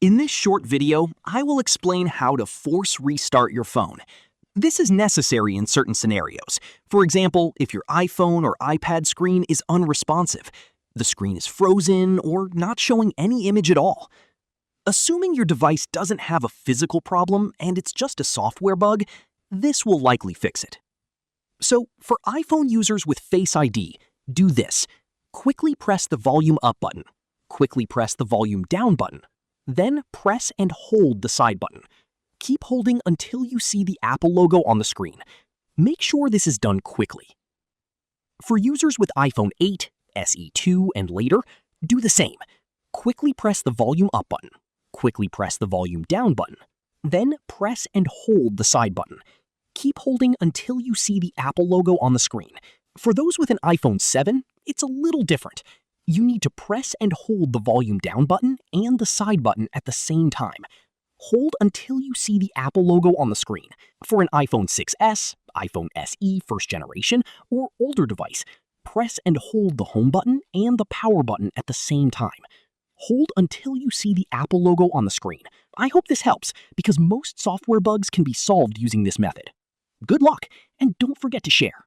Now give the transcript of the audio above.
In this short video, I will explain how to force restart your phone. This is necessary in certain scenarios. For example, if your iPhone or iPad screen is unresponsive, the screen is frozen or not showing any image at all. Assuming your device doesn't have a physical problem and it's just a software bug, this will likely fix it. So, for iPhone users with Face ID, do this. Quickly press the volume up button. Quickly press the volume down button. Then press and hold the side button. Keep holding until you see the Apple logo on the screen. Make sure this is done quickly. For users with iPhone 8, SE2, and later, do the same. Quickly press the volume up button. Quickly press the volume down button. Then press and hold the side button. Keep holding until you see the Apple logo on the screen. For those with an iPhone 7, it's a little different. You need to press and hold the volume down button and the side button at the same time. Hold until you see the Apple logo on the screen. For an iPhone 6s, iPhone SE first generation, or older device, press and hold the home button and the power button at the same time. Hold until you see the Apple logo on the screen. I hope this helps because most software bugs can be solved using this method. Good luck, and don't forget to share.